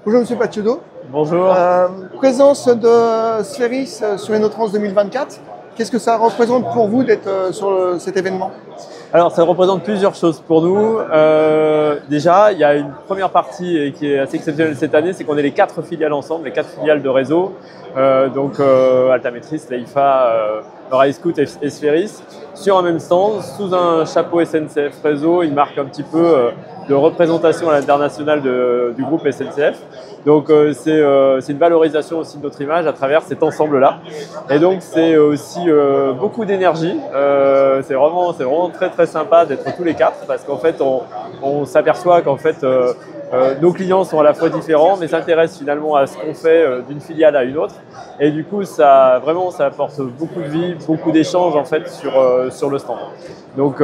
Bonjour Monsieur Pacciuto. Bonjour. Présence de Spheris sur InnoTrans 2024. Qu'est-ce que ça représente pour vous d'être sur cet événement? Alors ça représente plusieurs choses pour nous. Déjà, il y a une première partie qui est assez exceptionnelle cette année, c'est qu'on est les 4 filiales ensemble, les 4 filiales de réseau. Altametris, Leifa, Railscoot et Spheris, sur un même stand, sous un chapeau SNCF Réseau. Il marque un petit peu de représentation à l'international du groupe SNCF. Donc c'est une valorisation aussi de notre image à travers cet ensemble-là. Et donc c'est aussi beaucoup d'énergie. C'est vraiment très très sympa d'être tous les 4 parce qu'en fait on s'aperçoit qu'en fait nos clients sont à la fois différents mais s'intéressent finalement à ce qu'on fait d'une filiale à une autre. Et du coup ça apporte beaucoup de vie, beaucoup d'échanges en fait sur le stand. Donc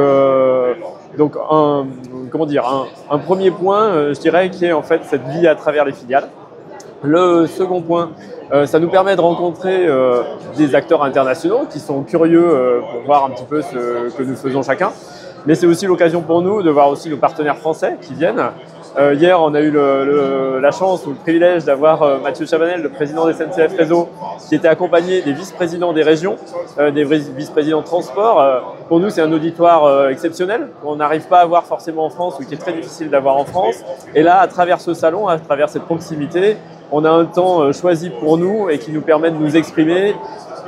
un premier point, je dirais, qui est en fait cette vie à travers les filiales. Le second point, ça nous permet de rencontrer des acteurs internationaux qui sont curieux pour voir un petit peu ce que nous faisons chacun. Mais c'est aussi l'occasion pour nous de voir aussi nos partenaires français qui viennent. Hier, on a eu la chance ou le privilège d'avoir Mathieu Chabanel, le président des SNCF Réseau, qui était accompagné des vice-présidents des régions, des vice-présidents de transport. Pour nous, c'est un auditoire exceptionnel qu'on n'arrive pas à avoir forcément en France ou qui est très difficile d'avoir en France. Et là, à travers ce salon, à travers cette proximité, on a un temps choisi pour nous et qui nous permet de nous exprimer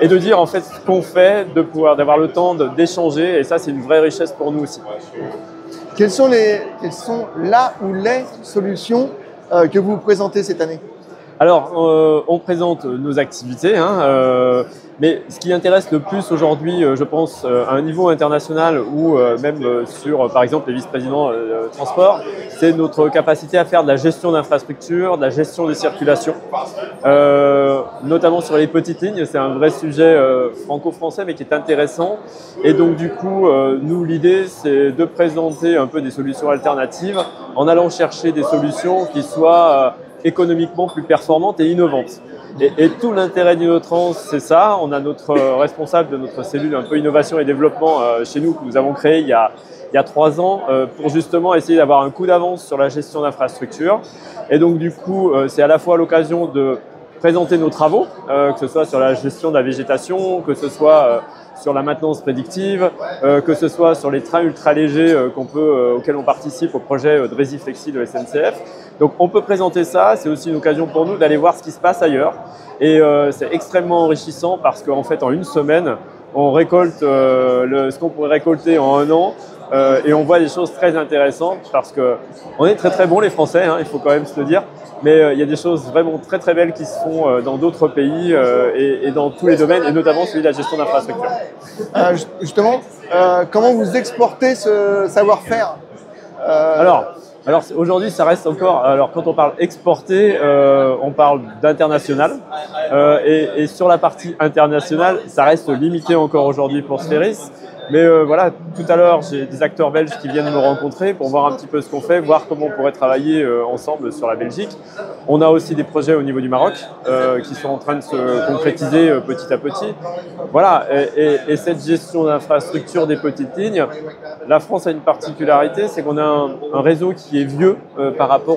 et de dire en fait ce qu'on fait, d'avoir le temps d'échanger. Et ça, c'est une vraie richesse pour nous aussi. Quelles sont là ou les solutions que vous présentez cette année? Alors, on présente nos activités, mais ce qui intéresse le plus aujourd'hui, je pense, à un niveau international ou même sur, par exemple, les vice-présidents transport, c'est notre capacité à faire de la gestion d'infrastructures, de la gestion des circulations, notamment sur les petites lignes. C'est un vrai sujet franco-français, mais qui est intéressant. Et donc, du coup, nous, l'idée, c'est de présenter un peu des solutions alternatives en allant chercher des solutions qui soient économiquement plus performantes et innovantes. Et tout l'intérêt d'InnoTrans, c'est ça. On a notre responsable de notre cellule un peu innovation et développement chez nous que nous avons créé il y a 3 ans pour justement essayer d'avoir un coup d'avance sur la gestion d'infrastructures. Et donc du coup, c'est à la fois l'occasion de présenter nos travaux, que ce soit sur la gestion de la végétation, que ce soit sur la maintenance prédictive, que ce soit sur les trains ultra légers auxquels on participe au projet de Résiflexi de SNCF. Donc on peut présenter ça, c'est aussi une occasion pour nous d'aller voir ce qui se passe ailleurs. Et c'est extrêmement enrichissant parce qu'en fait en une semaine, on récolte ce qu'on pourrait récolter en 1 an. Et on voit des choses très intéressantes parce qu'on est très très bons les Français, il faut quand même se le dire. Mais il y a des choses vraiment très très belles qui se font dans d'autres pays et dans tous les domaines, et notamment celui de la gestion d'infrastructures. Justement, comment vous exportez ce savoir-faire? Alors aujourd'hui, ça reste encore. Alors quand on parle exporter, on parle d'international. Et sur la partie internationale, ça reste limité encore aujourd'hui pour Spheris. Mais voilà, tout à l'heure, j'ai des acteurs belges qui viennent me rencontrer pour voir un petit peu ce qu'on fait, voir comment on pourrait travailler ensemble sur la Belgique. On a aussi des projets au niveau du Maroc qui sont en train de se concrétiser petit à petit. Voilà, et cette gestion d'infrastructure des petites lignes, la France a une particularité, c'est qu'on a un réseau qui est vieux par rapport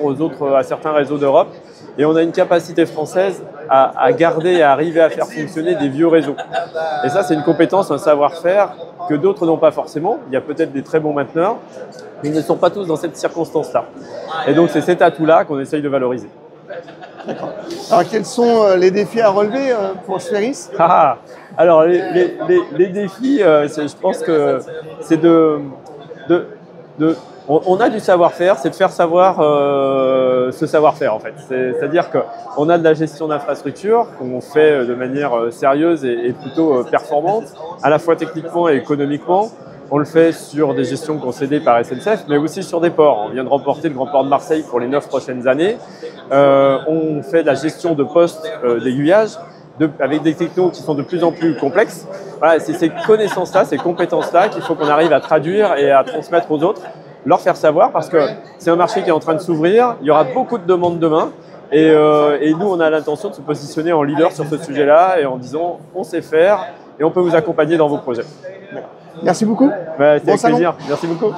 à certains réseaux d'Europe. Et on a une capacité française à garder et à arriver à faire fonctionner des vieux réseaux. Et ça, c'est une compétence, un savoir-faire que d'autres n'ont pas forcément. Il y a peut-être des très bons mainteneurs, mais ils ne sont pas tous dans cette circonstance-là. Et donc, c'est cet atout-là qu'on essaye de valoriser. D'accord. Alors, quels sont les défis à relever pour Spheris? Alors, les défis, je pense que c'est on a du savoir-faire, c'est de faire savoir ce savoir-faire en fait. C'est-à-dire qu'on a de la gestion d'infrastructure qu'on fait de manière sérieuse et plutôt performante, à la fois techniquement et économiquement. On le fait sur des gestions concédées par SNCF, mais aussi sur des ports. On vient de remporter le Grand Port de Marseille pour les 9 prochaines années. On fait de la gestion de postes d'aiguillage avec des technos qui sont de plus en plus complexes. Voilà, c'est ces connaissances-là, ces compétences-là qu'il faut qu'on arrive à traduire et à transmettre aux autres, leur faire savoir, parce que c'est un marché qui est en train de s'ouvrir, il y aura beaucoup de demandes demain, et nous on a l'intention de se positionner en leader sur ce sujet-là, et en disant on sait faire, et on peut vous accompagner dans vos projets. Merci beaucoup. C'était avec plaisir, merci beaucoup.